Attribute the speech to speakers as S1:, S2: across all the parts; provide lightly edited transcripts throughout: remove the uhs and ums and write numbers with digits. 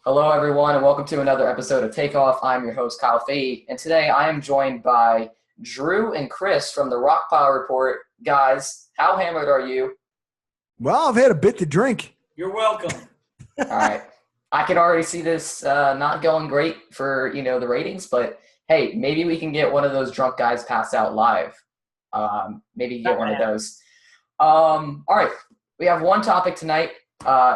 S1: Hello, everyone, and welcome to another episode of Takeoff. I'm your host, Kyle Fahey, and today I am joined by Drew and Chris from the RockPile Report. Guys, how hammered are you?
S2: Well, I've had a bit to drink.
S3: You're welcome.
S1: All right. I can already see this not going great for, the ratings, but hey, maybe we can get one of those drunk guys pass out live. Maybe get one of those. All right. We have one topic tonight.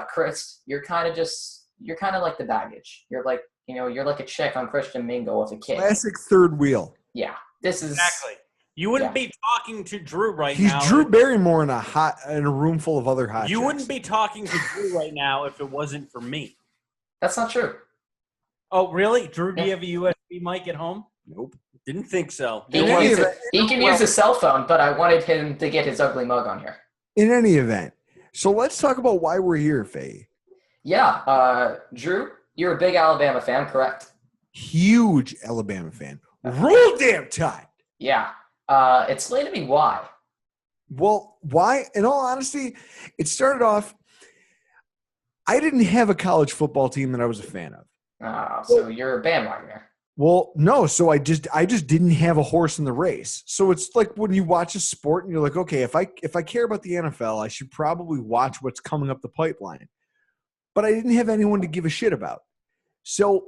S1: Chris, you're kind of like the baggage. You're like a chick on Christian Mingle with a kid.
S2: Classic third wheel.
S1: Yeah. This is
S3: Exactly. You wouldn't be talking to Drew right
S2: He's
S3: now.
S2: He's Drew Barrymore in a room full of other hot
S3: You
S2: chicks.
S3: wouldn't be talking to Drew right now if it wasn't for me.
S1: That's not true.
S3: Oh, really? Drew, do you have a USB mic at home?
S2: Nope.
S3: Didn't think so.
S1: He can use a cell phone, but I wanted him to get his ugly mug on here.
S2: In any event. So let's talk about why we're here, Faye.
S1: Yeah. Drew, you're a big Alabama fan, correct?
S2: Huge Alabama fan. Roll damn Tide.
S1: Yeah. Explain to me why.
S2: Well, why? In all honesty, it started off, I didn't have a college football team that I was a fan of.
S1: So you're a bandwagoner.
S2: Well, no. So I just didn't have a horse in the race. So it's like when you watch a sport and you're like, okay, if I care about the NFL, I should probably watch what's coming up the pipeline. But I didn't have anyone to give a shit about. So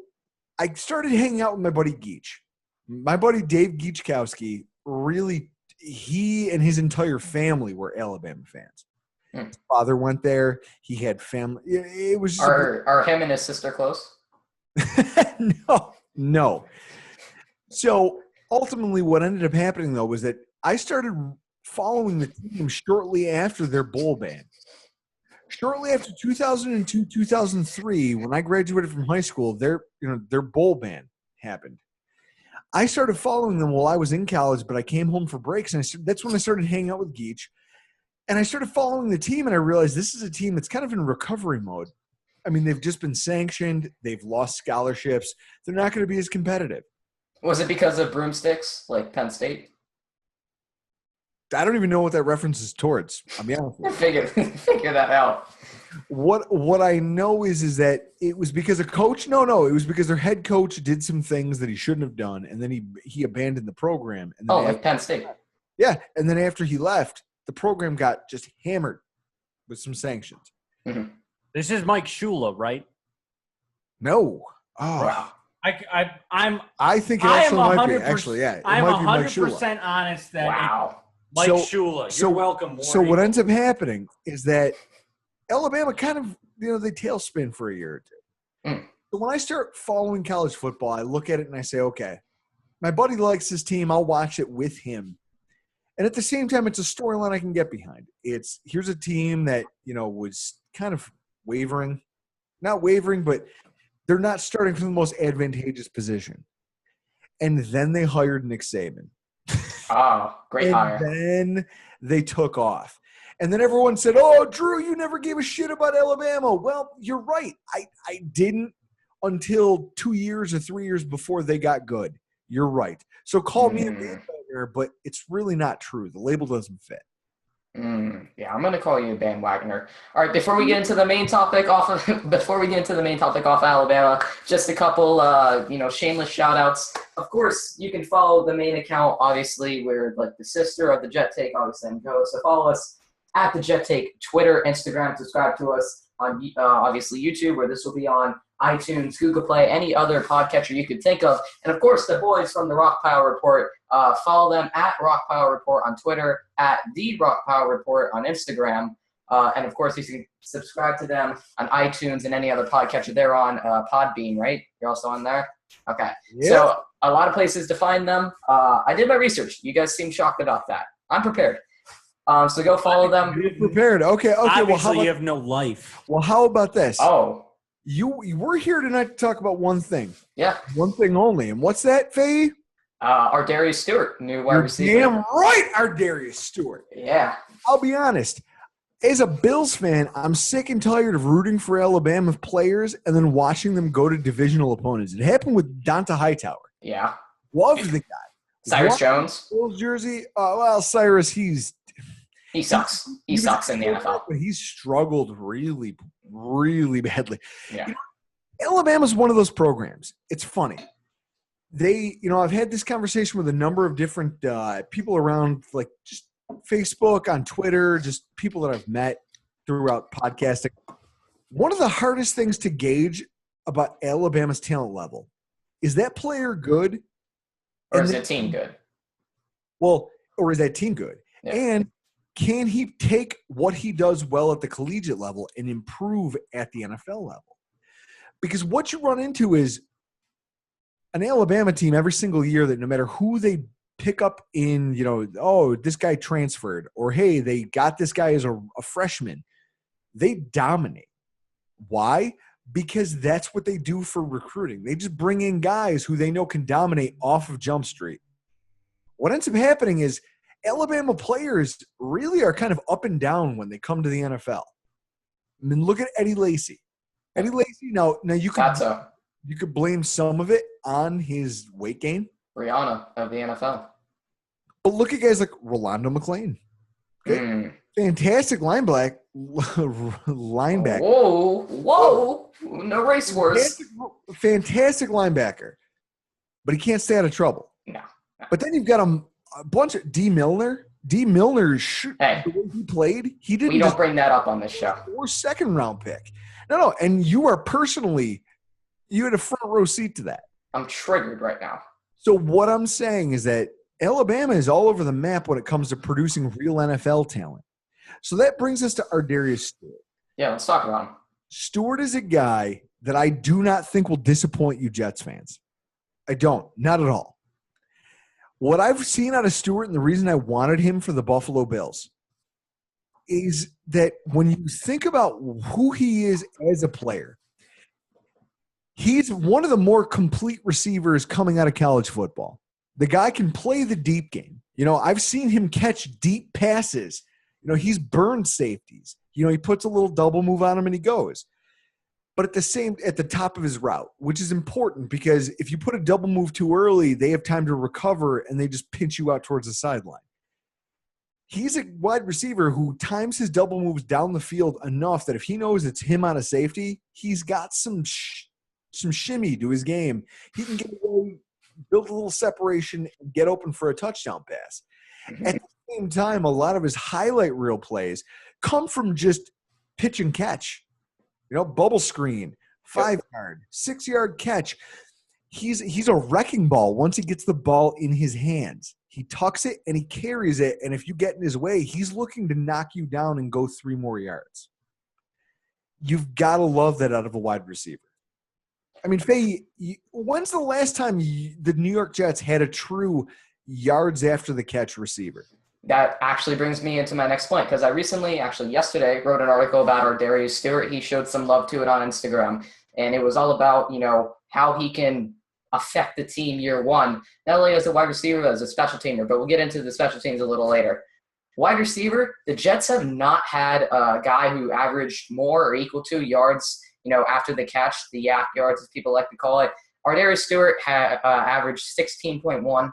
S2: I started hanging out with my buddy Geach. My buddy Dave Geachkowski, really, he and his entire family were Alabama fans. His father went there. He had family. It was just
S1: are him and his sister close?
S2: No. So ultimately what ended up happening, though, was that I started following the team shortly after their bowl ban. Shortly after 2002, 2003, when I graduated from high school, their bowl ban happened. I started following them while I was in college, but I came home for breaks, and that's when I started hanging out with Geach. And I started following the team, and I realized this is a team that's kind of in recovery mode. I mean, they've just been sanctioned. They've lost scholarships. They're not going to be as competitive.
S1: Was it because of broomsticks, like Penn State?
S2: I don't even know what that reference is towards. I'll be honest with you.
S1: Figure that out.
S2: What I know is that it was because a coach. No, it was because their head coach did some things that he shouldn't have done, and then he abandoned the program. And then
S1: like Penn State.
S2: Yeah, and then after he left, the program got just hammered with some sanctions.
S1: Mm-hmm.
S3: This is Mike Shula, right?
S2: No. Oh.
S1: Wow.
S2: I think it actually might be. Actually, yeah.
S3: I'm 100% honest that Mike Shula. You're welcome. Warren.
S2: So what ends up happening is that Alabama kind of, they tailspin for a year or two.
S1: Mm.
S2: So when I start following college football, I look at it and I say, okay, my buddy likes this team. I'll watch it with him. And at the same time, it's a storyline I can get behind. Here's a team that, was kind of wavering. Not wavering, but they're not starting from the most advantageous position. And then they hired Nick Saban.
S1: Oh, great hire.
S2: And then they took off. And then everyone said, oh, Drew, you never gave a shit about Alabama. Well, you're right. I didn't until 2 years or 3 years before they got good. You're right. So call me a bandwagoner, but it's really not true. The label doesn't fit.
S1: Yeah, I'm gonna call you a bandwagoner. All right, before we get into the main topic off Alabama, just a couple shameless shout outs. Of course, you can follow the main account. Obviously, we're like the sister of the Jet Take, obviously, and go. So follow us at the Jet Take, Twitter, Instagram. Subscribe to us on obviously YouTube, where this will be on iTunes, Google Play, any other podcatcher you could think of. And, of course, the boys from the RockPile Report. Follow them at RockPile Report on Twitter, at The RockPile Report on Instagram. And, of course, you can subscribe to them on iTunes and any other podcatcher. They're on Podbean, right? You're also on there? Okay. Yeah. So a lot of places to find them. I did my research. You guys seem shocked about that. I'm prepared. So go follow them.
S2: You're prepared. Okay.
S3: Obviously, you have no life.
S2: Well, how about this?
S1: Oh.
S2: You were here tonight to talk about one thing.
S1: Yeah.
S2: One thing only. And what's that, Faye?
S1: Ardarius Stewart, new wide receiver.
S2: Damn right, Ar'Darius Stewart.
S1: Yeah.
S2: I'll be honest. As a Bills fan, I'm sick and tired of rooting for Alabama players and then watching them go to divisional opponents. It happened with Donta Hightower.
S1: Yeah.
S2: Love the guy.
S1: Cyrus Jones.
S2: Bills jersey. Well, Cyrus, he
S1: sucks. He sucks in the NFL.
S2: But he's struggled really, really badly.
S1: Yeah.
S2: Alabama's one of those programs. It's funny. I've had this conversation with a number of different people around, like just Facebook, on Twitter, just people that I've met throughout podcasting. One of the hardest things to gauge about Alabama's talent level is that player good?
S1: Or is that team good?
S2: Well, or is that team good?
S1: Yeah.
S2: And can he take what he does well at the collegiate level and improve at the NFL level? Because what you run into is an Alabama team every single year that no matter who they pick up in, this guy transferred, or hey, they got this guy as a freshman, they dominate. Why? Because that's what they do for recruiting. They just bring in guys who they know can dominate off of Jump Street. What ends up happening is Alabama players really are kind of up and down when they come to the NFL. I mean, look at Eddie Lacy. Eddie Lacy, now you could blame some of it on his weight gain.
S1: Rihanna of the NFL.
S2: But look at guys like Rolando McClain. Okay? Fantastic linebacker.
S1: Whoa. No race wars.
S2: Fantastic linebacker. But he can't stay out of trouble.
S1: No.
S2: But then you've got a bunch of D. Milner. D. Milner, the way he played, he didn't.
S1: We don't bring that up on this show.
S2: Or second-round pick. No. And you had a front row seat to that.
S1: I'm triggered right now.
S2: So what I'm saying is that Alabama is all over the map when it comes to producing real NFL talent. So that brings us to Ar'Darius Stewart.
S1: Yeah, let's talk about him.
S2: Stewart is a guy that I do not think will disappoint you Jets fans. I don't. Not at all. What I've seen out of Stewart, and the reason I wanted him for the Buffalo Bills, is that when you think about who he is as a player, he's one of the more complete receivers coming out of college football. The guy can play the deep game. I've seen him catch deep passes. He's burned safeties. He puts a little double move on him and he goes. But at the top of his route, which is important because if you put a double move too early, they have time to recover and they just pinch you out towards the sideline. He's a wide receiver who times his double moves down the field enough that if he knows it's him on a safety, he's got some shimmy to his game. He can get away, build a little separation, and get open for a touchdown pass. At the same time, a lot of his highlight reel plays come from just pitch and catch. Bubble screen, 5-yard, 6-yard catch. He's a wrecking ball once he gets the ball in his hands. He tucks it and he carries it, and if you get in his way, he's looking to knock you down and go 3 more yards. You've got to love that out of a wide receiver. I mean, Faye, when's the last time the New York Jets had a true yards after the catch receiver?
S1: That actually brings me into my next point because I recently, yesterday, wrote an article about Ar'Darius Stewart. He showed some love to it on Instagram, and it was all about, how he can affect the team year one, not only as a wide receiver, but as a special teamer. But we'll get into the special teams a little later. Wide receiver, the Jets have not had a guy who averaged more or equal to yards, after the catch, the yak yards, as people like to call it. Ar'Darius Stewart had averaged 16.1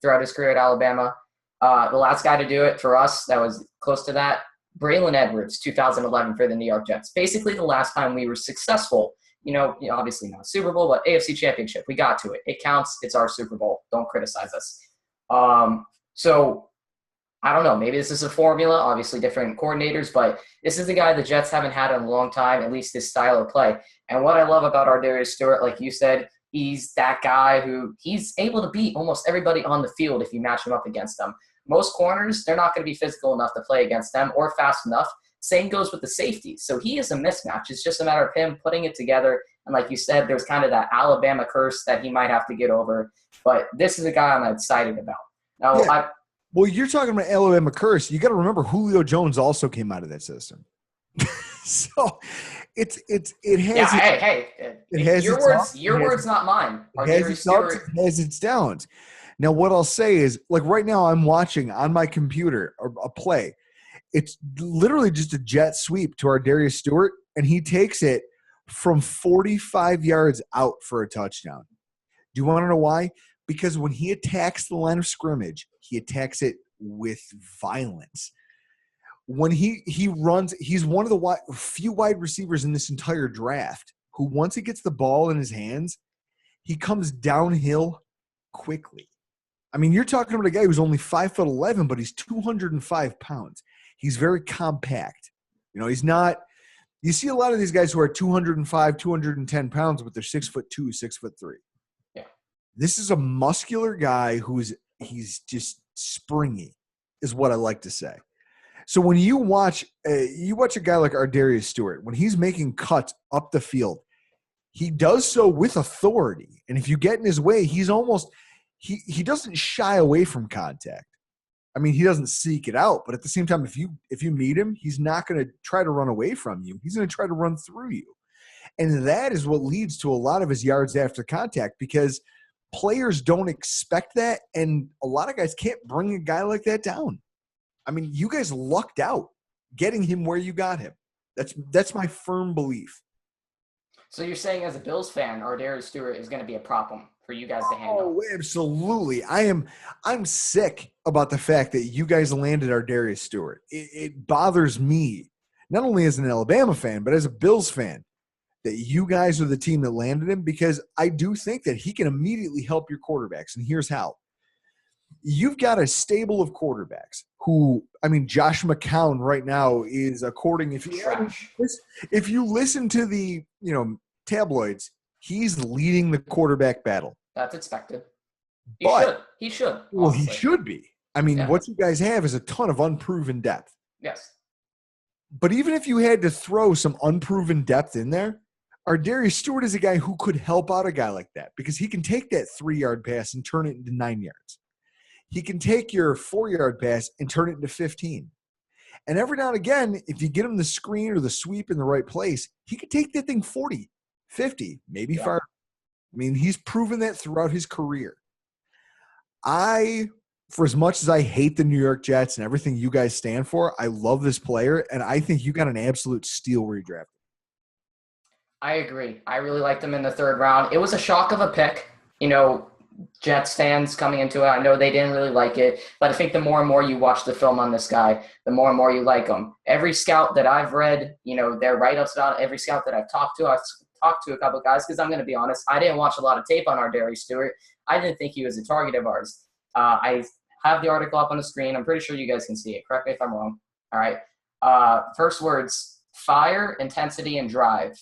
S1: throughout his career at Alabama. The last guy to do it for us that was close to that, Braylon Edwards, 2011 for the New York Jets. Basically the last time we were successful, obviously not Super Bowl, but AFC Championship. We got to it. It counts. It's our Super Bowl. Don't criticize us. So I don't know. Maybe this is a formula, obviously different coordinators, but this is the guy the Jets haven't had in a long time, at least this style of play. And what I love about Ar'Darius Stewart, like you said, he's that guy who he's able to beat almost everybody on the field if you match him up against them. Most corners, they're not going to be physical enough to play against them or fast enough. Same goes with the safeties. So he is a mismatch. It's just a matter of him putting it together. And like you said, there's kind of that Alabama curse that he might have to get over. But this is a guy I'm excited about. Now,
S2: yeah. Well, you're talking about Alabama curse. You got to remember Julio Jones also came out of that system. So it has
S1: your words, not mine.
S2: It has its downs. Now, what I'll say is, like right now, I'm watching on my computer a play. It's literally just a jet sweep to Ar'Darius Stewart, and he takes it from 45 yards out for a touchdown. Do you want to know why? Because when he attacks the line of scrimmage, he attacks it with violence. When he runs, he's one of the few wide receivers in this entire draft who once he gets the ball in his hands, he comes downhill quickly. I mean, you're talking about a guy who's only 5'11", but he's 205 pounds. He's very compact. You know, he's not – you see a lot of these guys who are 205, 210 pounds, but they're 6'2", 6'3".
S1: Yeah.
S2: This is a muscular guy he's just springy is what I like to say. So when you watch a guy like Ar'Darius Stewart, when he's making cuts up the field, he does so with authority. And if you get in his way, he's almost he doesn't shy away from contact. I mean, he doesn't seek it out, but at the same time, if you meet him, he's not going to try to run away from you. He's going to try to run through you. And that is what leads to a lot of his yards after contact, because players don't expect that, and a lot of guys can't bring a guy like that down. I mean, you guys lucked out getting him where you got him. That's my firm belief.
S1: So you're saying, as a Bills fan, Ar'Darius Stewart is going to be a problem for you guys to handle?
S2: Oh, absolutely. I'm sick about the fact that you guys landed Ar'Darius Stewart. It bothers me, not only as an Alabama fan, but as a Bills fan, that you guys are the team that landed him, because I do think that he can immediately help your quarterbacks, and here's how. You've got a stable of quarterbacks who, I mean, Josh McCown right now is, according, if you listen to the, tabloids, he's leading the quarterback battle.
S1: That's expected. He should.
S2: Well, he should be. I mean, what you guys have is a ton of unproven depth.
S1: Yes.
S2: But even if you had to throw some unproven depth in there, Ar'Darius Stewart is a guy who could help out a guy like that, because he can take that 3-yard pass and turn it into 9 yards. He can take your 4-yard pass and turn it into 15. And every now and again, if you get him the screen or the sweep in the right place, he could take that thing 40, 50, maybe farther. I mean, he's proven that throughout his career. For as much as I hate the New York Jets and everything you guys stand for, I love this player, and I think you got an absolute steal where you drafted him.
S1: I agree. I really liked him in the 3rd round. It was a shock of a pick. Jets fans coming into it, I know they didn't really like it, but I think the more and more you watch the film on this guy, the more and more you like him. Every scout that I've read, their write-ups about every scout that I've talked to a couple of guys, because I'm going to be honest, I didn't watch a lot of tape on Ar'Darius Stewart. I didn't think he was a target of ours. I have the article up on the screen. I'm pretty sure you guys can see it. Correct me if I'm wrong. All right. First words: fire, intensity, and drive.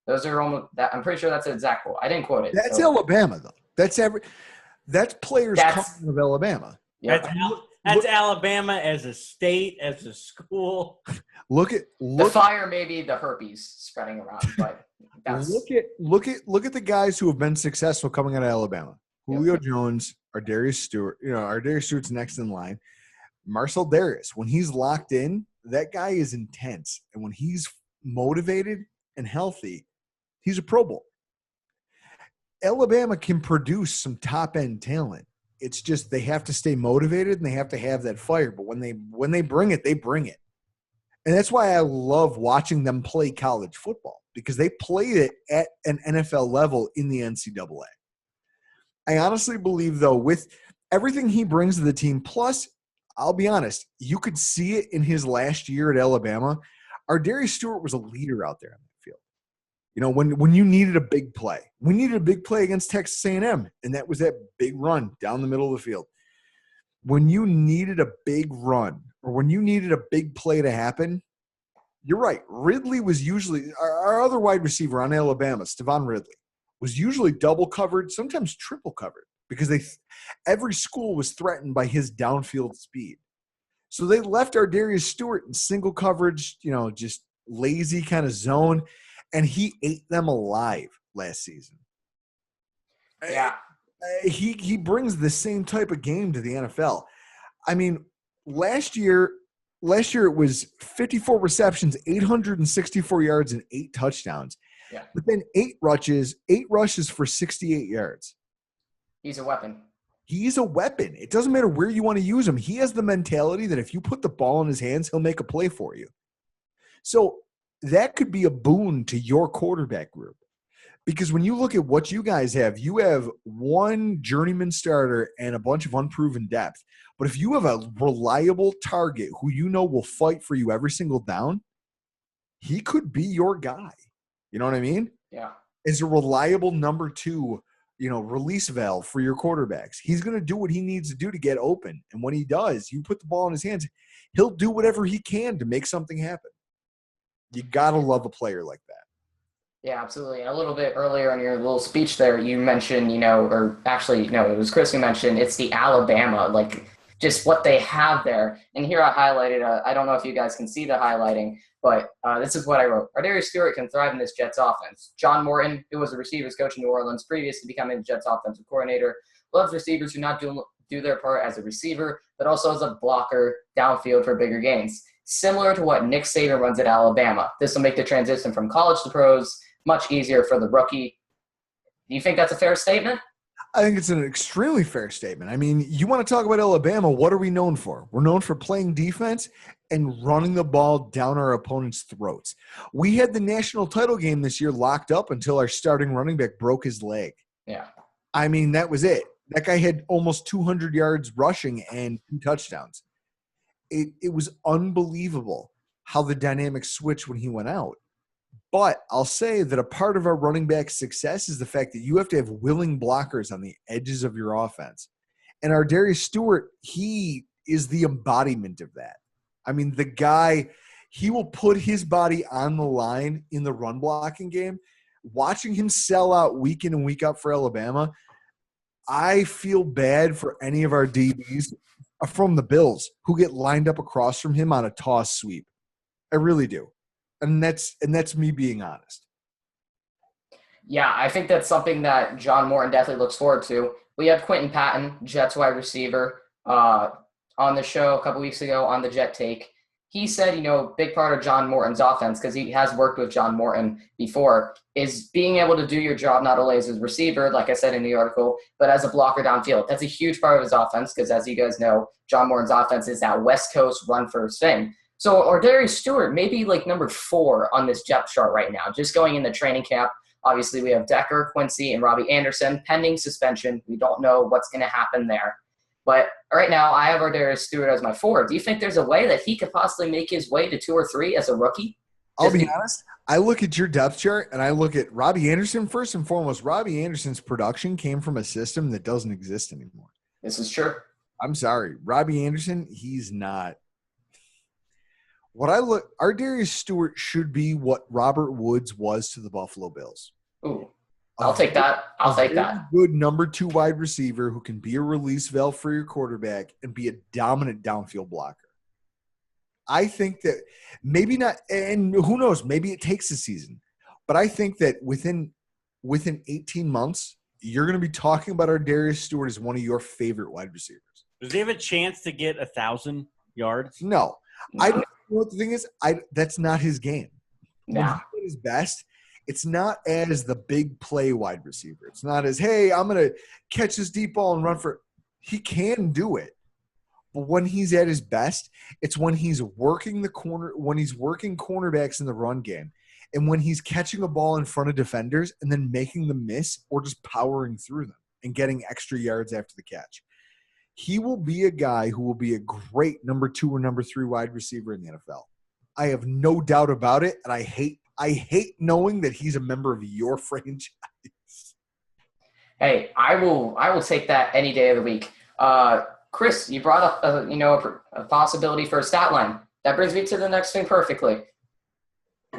S1: Those are almost that. I'm pretty sure that's an exact quote. I didn't quote it.
S2: That's Alabama, though. That's players coming of Alabama.
S3: Yeah. That's Alabama as a state, as a school.
S2: Look at
S1: the fire, maybe the herpes spreading around, but that's
S2: look at the guys who have been successful coming out of Alabama. Julio Jones, Ar'Darius Stewart. Ar'Darius Stewart's next in line. Marcel Darius, when he's locked in, that guy is intense, and when he's motivated and healthy, he's a Pro Bowl. Alabama can produce some top-end talent. It's just they have to stay motivated and they have to have that fire. But when they bring it, they bring it. And that's why I love watching them play college football, because they play it at an NFL level in the NCAA. I honestly believe, though, with everything he brings to the team, plus, I'll be honest, you could see it in his last year at Alabama. Ar'Darius Stewart was a leader out there on the field. When you needed a big play. We needed a big play against Texas A&M, and that was that big run down the middle of the field. When you needed a big run, or when you needed a big play to happen, you're right. Ridley was usually – our other wide receiver on Alabama, Stevan Ridley, was usually double covered, sometimes triple covered, because every school was threatened by his downfield speed. So they left Ar'Darius Stewart in single coverage, just lazy kind of zone, and he ate them alive last season.
S1: Yeah.
S2: He brings the same type of game to the NFL. I mean, last year it was 54 receptions, 864 yards, and 8 touchdowns.
S1: Yeah.
S2: But then 8 rushes for 68 yards.
S1: He's a weapon.
S2: He's a weapon. It doesn't matter where you want to use him. He has the mentality that if you put the ball in his hands, he'll make a play for you. So that could be a boon to your quarterback group. Because when you look at what you guys have, you have one journeyman starter and a bunch of unproven depth. But if you have a reliable target who will fight for you every single down, he could be your guy. You know what I mean?
S1: Yeah.
S2: as a reliable number 2, release valve for your quarterbacks. He's going to do what he needs to do to get open. And when he does, you put the ball in his hands, he'll do whatever he can to make something happen. You got to love a player like that.
S1: Yeah, absolutely. A little bit earlier in your little speech there, you mentioned, or actually, no, it was Chris who mentioned it's the Alabama, just what they have there. And here I highlighted, I don't know if you guys can see the highlighting, but this is what I wrote. Ardarius Stewart can thrive in this Jets offense. John Morton, who was a receivers coach in New Orleans previous to becoming the Jets offensive coordinator, loves receivers who not do their part as a receiver, but also as a blocker downfield for bigger gains. Similar to what Nick Saban runs at Alabama. This will make the transition from college to pros much easier for the rookie. Do you think that's a fair statement?
S2: I think it's an extremely fair statement. I mean, you want to talk about Alabama, what are we known for? We're known for playing defense and running the ball down our opponent's throats. We had the national title game this year locked up until our starting running back broke his leg.
S1: Yeah.
S2: I mean, that was it. That guy had almost 200 yards rushing and 2 touchdowns. It was unbelievable how the dynamics switched when he went out. But I'll say that a part of our running back success is the fact that you have to have willing blockers on the edges of your offense. And Ar'Darius Stewart, he is the embodiment of that. I mean, the guy, he will put his body on the line in the run blocking game. Watching him sell out week in and week out for Alabama, I feel bad for any of our DBs from the Bills who get lined up across from him on a toss sweep. I really do. And that's me being honest.
S1: Yeah, I think that's something that John Morton definitely looks forward to. We have Quentin Patton, Jets wide receiver, on the show a couple weeks ago on the Jet Take. He said, big part of John Morton's offense, because he has worked with John Morton before, is being able to do your job not only as a receiver, like I said in the article, but as a blocker downfield. That's a huge part of his offense because, as you guys know, John Morton's offense is that West Coast run-first thing. So Ardarius Stewart may be number 4 on this depth chart right now, just going in the training camp. Obviously, we have Decker, Quincy, and Robbie Anderson pending suspension. We don't know what's going to happen there. But right now, I have Ardarius Stewart as my 4. Do you think there's a way that he could possibly make his way to 2 or 3 as a rookie?
S2: I'll be honest. I look at your depth chart, and I look at Robbie Anderson first and foremost. Robbie Anderson's production came from a system that doesn't exist anymore.
S1: This is true.
S2: I'm sorry. Robbie Anderson, he's not. Ar'Darius Stewart should be what Robert Woods was to the Buffalo Bills.
S1: Ooh, I'll take that. I'll take that.
S2: Good number 2 wide receiver who can be a release valve for your quarterback and be a dominant downfield blocker. I think that maybe not, and who knows, maybe it takes a season. But I think that within 18 months, you're going to be talking about Ar'Darius Stewart as one of your favorite wide receivers.
S3: Does he have a chance to get 1,000 yards?
S2: No. I don't know what the thing is. That's not his game.
S1: No.
S2: When he's at his best, it's not as the big play wide receiver. It's not as, hey, I'm going to catch this deep ball and run for it. He can do it. But when he's at his best, it's when he's working the corner, when he's working cornerbacks in the run game, and when he's catching a ball in front of defenders and then making them miss or just powering through them and getting extra yards after the catch. He will be a guy who will be a great number 2 or number 3 wide receiver in the NFL. I have no doubt about it, and I hate knowing that he's a member of your franchise.
S1: Hey, I will take that any day of the week. Chris, you brought up a possibility for a stat line. That brings me to the next thing perfectly.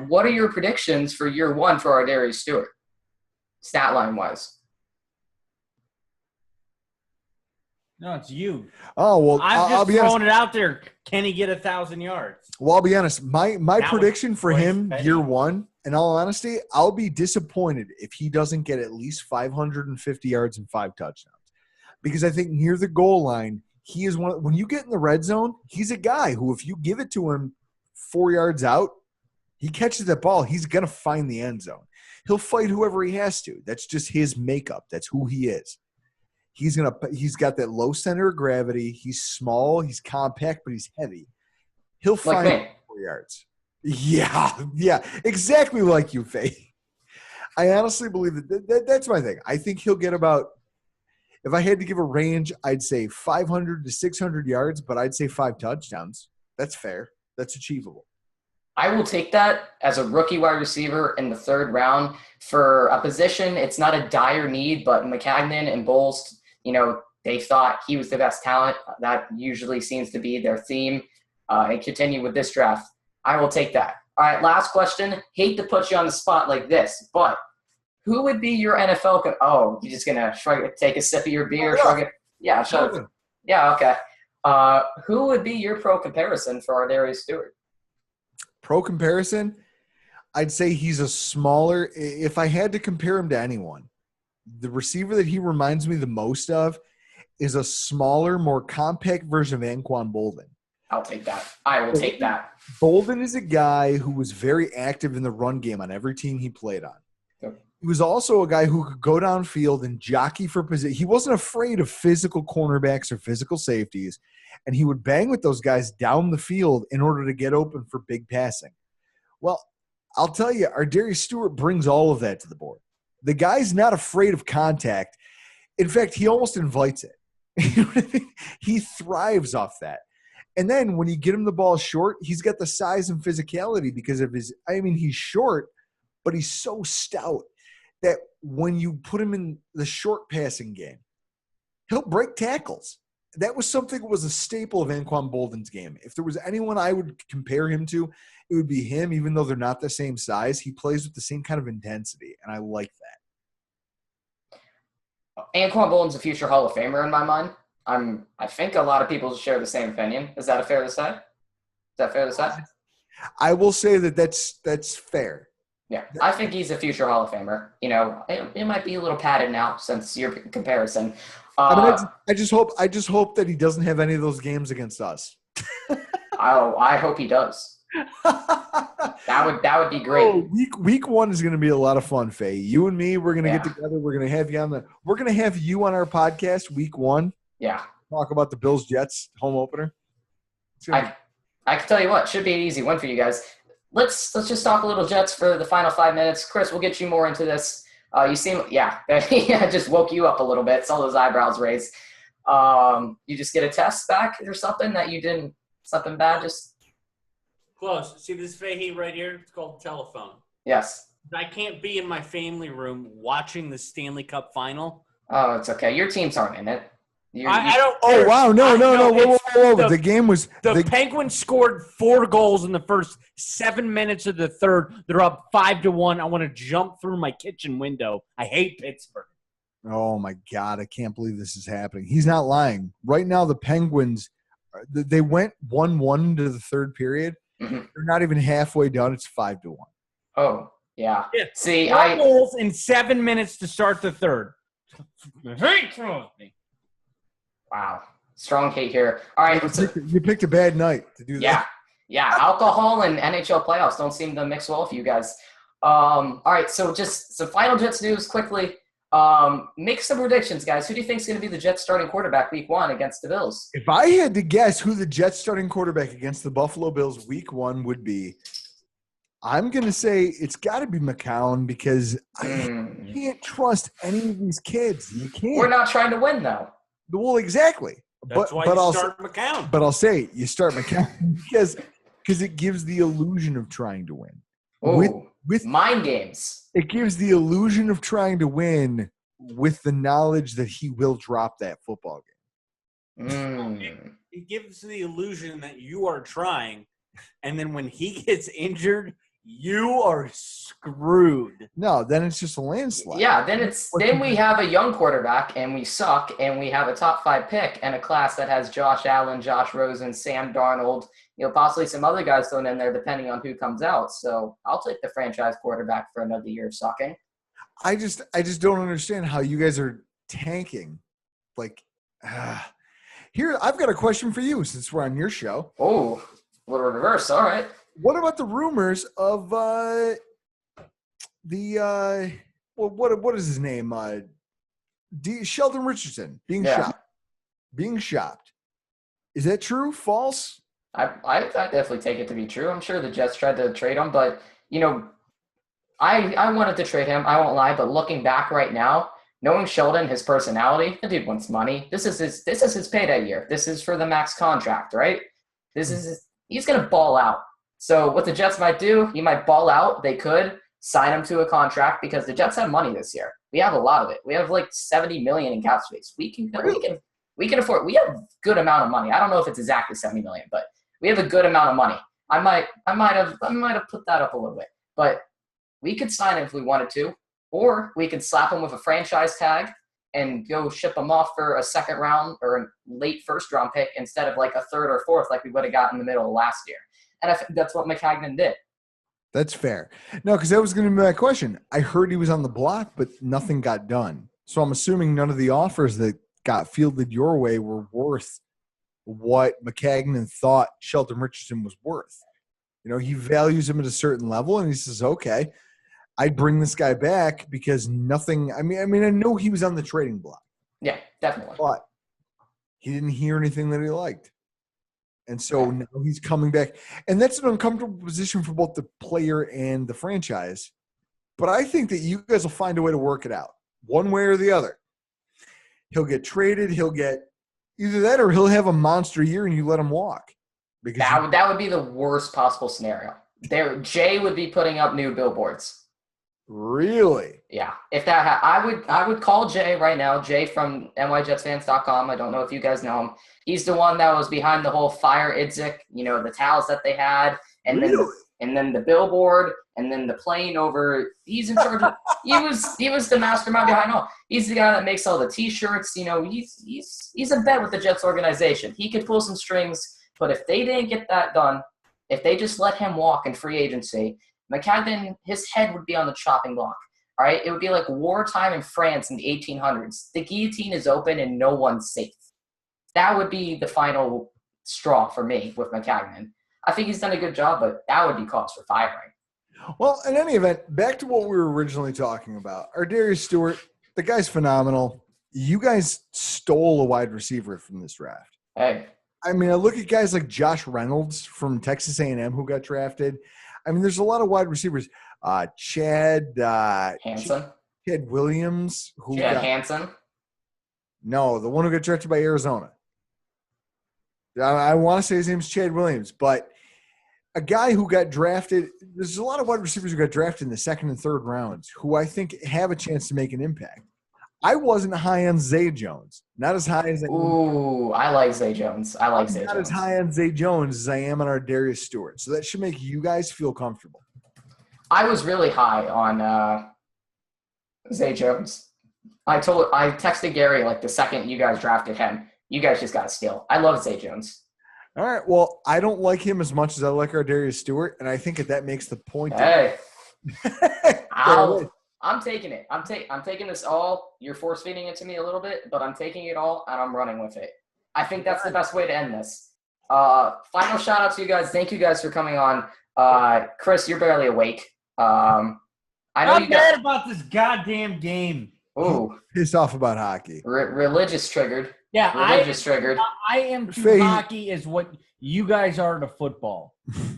S1: What are your predictions for year 1 for Ar'Darius Stewart, stat line wise?
S3: No, it's you.
S2: Oh, well,
S3: I'm just throwing it out there. Can he get 1,000 yards?
S2: Well, I'll be honest. My prediction for him year 1, in all honesty, I'll be disappointed if he doesn't get at least 550 yards and 5 touchdowns. Because I think near the goal line, he is when you get in the red zone, he's a guy who, if you give it to him 4 yards out, he catches that ball, he's going to find the end zone. He'll fight whoever he has to. That's just his makeup. That's who he is. He's got that low center of gravity. He's small, he's compact, but he's heavy. He'll find 4 yards. Yeah, exactly like you, Faye. I honestly believe that's my thing. I think he'll get about, if I had to give a range, I'd say 500 to 600 yards, but I'd say 5 touchdowns. That's fair. That's achievable.
S1: I will take that as a rookie wide receiver in the 3rd round for a position. It's not a dire need, but McCagnon and Bowles, they thought he was the best talent. That usually seems to be their theme. And continue with this draft. I will take that. All right, last question. Hate to put you on the spot like this, but who would be your NFL you're just going to shrug it, take a sip of your beer, shrug it? Yeah, shrug it. Yeah, okay. Who would be your pro comparison for Ar'Darius Stewart?
S2: Pro comparison? I'd say he's a smaller – if I had to compare him to anyone, the receiver that he reminds me the most of is a smaller, more compact version of Anquan Boldin.
S1: I'll take that. I will take that.
S2: Boldin is a guy who was very active in the run game on every team he played on.
S1: Yep.
S2: He was also a guy who could go downfield and jockey for position. He wasn't afraid of physical cornerbacks or physical safeties, and he would bang with those guys down the field in order to get open for big passing. Well, I'll tell you, Ar'Darius Stewart brings all of that to the board. The guy's not afraid of contact. In fact, he almost invites it. You know what I mean? He thrives off that. And then when you get him the ball short, he's got the size and physicality because of his – he's short, but he's so stout that when you put him in the short passing game, he'll break tackles. That was something that was a staple of Anquan Boldin's game. If there was anyone I would compare him to, it would be him, even though they're not the same size. He plays with the same kind of intensity, and I like that.
S1: Anquan Boldin's a future Hall of Famer in my mind. I think a lot of people share the same opinion. Is that fair to say?
S2: I will say that's fair.
S1: Yeah, I think he's a future Hall of Famer. It might be a little padded now since your comparison.
S2: I just hope that he doesn't have any of those games against us.
S1: I hope he does. That would be great.
S2: Oh, week 1 is going to be a lot of fun, Faye. You and me, we're going to get together. We're going to have you on our podcast week 1.
S1: Yeah.
S2: Talk about the Bills-Jets home opener.
S1: I can tell you what, should be an easy win for you guys. Let's just talk a little Jets for the final 5 minutes. Chris, we'll get you more into this. You seem, I just woke you up a little bit. Saw those eyebrows raised. You just get a test back or something that you didn't, something bad, just
S3: close. See this Fahey right here? It's called telephone.
S1: Yes.
S3: I can't be in my family room watching the Stanley Cup final.
S1: Oh, it's okay. Your teams aren't in it.
S3: I don't.
S2: Oh wow! No! Whoa! The game was.
S3: The Penguins scored 4 goals in the first 7 minutes of the third. They're up 5-1. I want to jump through my kitchen window. I hate Pittsburgh.
S2: Oh my God! I can't believe this is happening. He's not lying. Right now, the Penguins, they went 1-1 to the third period.
S1: Mm-hmm.
S2: They're not even halfway done. It's 5-1.
S1: Oh yeah. See,
S3: 4 goals in 7 minutes to start the third. I hate me.
S1: Wow. Strong hate here. All right.
S2: You picked a bad night to do that.
S1: Yeah. Alcohol and NHL playoffs don't seem to mix well for you guys. All right. So just some final Jets news quickly. Make some predictions, guys. Who do you think is going to be the Jets starting quarterback week 1 against the Bills?
S2: If I had to guess who the Jets starting quarterback against the Buffalo Bills week 1 would be, I'm going to say it's got to be McCown because I can't trust any of these kids. You can't.
S1: We're not trying to win, though.
S2: Well, exactly.
S3: That's why you start McCown.
S2: But I'll say you start McCown because it gives the illusion of trying to win.
S1: Oh, with mind games.
S2: It gives the illusion of trying to win with the knowledge that he will drop that football
S1: game.
S3: It gives the illusion that you are trying, and then when he gets injured, you are screwed.
S2: No, then it's just a landslide.
S1: Yeah, then we have a young quarterback and we suck, and we have a top 5 pick and a class that has Josh Allen, Josh Rosen, Sam Darnold, possibly some other guys thrown in there depending on who comes out. So I'll take the franchise quarterback for another year of sucking.
S2: I just don't understand how you guys are tanking. Here, I've got a question for you since we're on your show.
S1: Oh, a little reverse. All right.
S2: What about the rumors of what is his name? Sheldon Richardson being shopped. Is that true? False?
S1: I definitely take it to be true. I'm sure the Jets tried to trade him, but I wanted to trade him. I won't lie, but looking back right now, knowing Sheldon, his personality, the dude wants money. This is his payday year. This is for the max contract, right? He's gonna ball out. So what the Jets might do, he might ball out. They could sign him to a contract because the Jets have money this year. We have a lot of it. We have like $70 million in cap space. We can afford. We have a good amount of money. I don't know if it's exactly $70 million, but we have a good amount of money. I might have put that up a little bit, but we could sign him if we wanted to, or we could slap him with a franchise tag and go ship him off for a second round or a late first round pick instead of like a third or fourth like we would have got in the middle of last year. And I think that's what Maccagnan did.
S2: That's fair. No, because that was going to be my question. I heard he was on the block, but nothing got done. So I'm assuming none of the offers that got fielded your way were worth what Maccagnan thought Sheldon Richardson was worth. You know, he values him at a certain level, and he says, okay, I'd bring this guy back because nothing – I mean, I know he was on the trading block.
S1: Yeah, definitely.
S2: But he didn't hear anything that he liked. And so now he's coming back. And that's an uncomfortable position for both the player and the franchise. But I think that you guys will find a way to work it out, one way or the other. He'll get traded. He'll get either that or he'll have a monster year and you let him walk. Because
S1: that would be the worst possible scenario. Jay would be putting up new billboards.
S2: Really?
S1: Yeah. If that I would call Jay right now, Jay from nyjetsfans.com. I don't know if you guys know him. He's the one that was behind the whole Fire Idzik, you know, the towels that they had, and then the billboard, and then the plane over. He's in charge of he was the mastermind behind all. He's the guy that makes all the t-shirts, you know, he's in bed with the Jets organization. He could pull some strings, but if they didn't get that done, if they just let him walk in free agency, Maccagnan, his head would be on the chopping block. All right? It would be like wartime in France in the 1800s. The guillotine is open and no one's safe. That would be the final straw for me with Maccagnan. I think he's done a good job, but that would be cause for firing.
S2: Well, in any event, back to what we were originally talking about. Ardarius Stewart, the guy's phenomenal. You guys stole a wide receiver from this draft.
S1: Hey.
S2: I mean, I look at guys like Josh Reynolds from Texas A&M who got drafted. I mean, there's a lot of wide receivers. Chad
S1: Hansen.
S2: Chad Williams.
S1: Hansen?
S2: No, the one who got drafted by Arizona. I want to say his name's Chad Williams, but a guy who got drafted – there's a lot of wide receivers who got drafted in the second and third rounds who I think have a chance to make an impact. I wasn't high on Zay Jones. Not as high as –
S1: Ooh, I like Zay Jones.
S2: Not as high on Zay Jones as I am on Ar'Darius Stewart. So that should make you guys feel comfortable.
S1: I was really high on Zay Jones. I texted Gary like the second you guys drafted him. You guys just got to steal. I love Zay Jones.
S2: All right. Well, I don't like him as much as I like Ar'Darius Stewart, and I think that makes the point.
S1: Hey. I'm taking it. I'm taking this all. You're force feeding it to me a little bit, but I'm taking it all and I'm running with it. I think that's the best way to end this. Final shout out to you guys. Thank you guys for coming on. Chris, you're barely awake. I know
S3: I'm mad about this goddamn game.
S1: Ooh,
S2: pissed off about hockey.
S1: Religious triggered.
S3: Yeah,
S1: triggered.
S3: I am to hockey as what you guys are to football.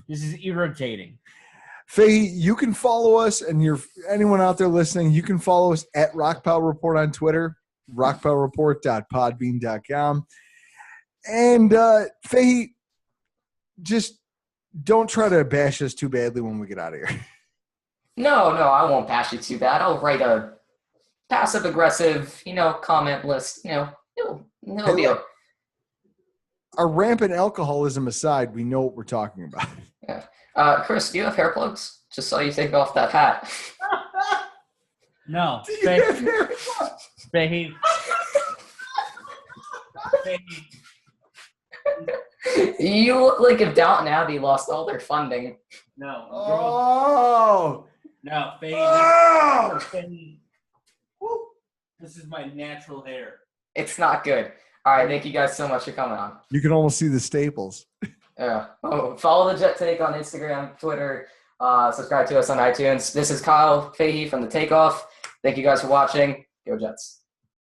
S3: This is irritating.
S2: Faye, you can follow us, and anyone out there listening, you can follow us at RockPile Report on Twitter, rockpilereport.podbean.com. And Faye, just don't try to bash us too badly when we get out of here. No,
S1: I won't bash you too bad. I'll write a passive-aggressive, comment list. It'll be okay.
S2: Our rampant alcoholism aside, we know what we're talking about.
S1: Yeah. Chris, do you have hair plugs? Just saw you take off that hat.
S3: No. Behave.
S1: You look like if Downton Abbey lost all their funding.
S3: No.
S2: Oh.
S3: No, Behave.
S2: Oh.
S3: This is my natural hair.
S1: It's not good. All right, thank you guys so much for coming on.
S2: You can almost see the staples.
S1: Yeah. Oh, follow the Jet Take on Instagram, Twitter. Subscribe to us on iTunes. This is Kyle Fahey from The Takeoff. Thank you guys for watching. Go Jets.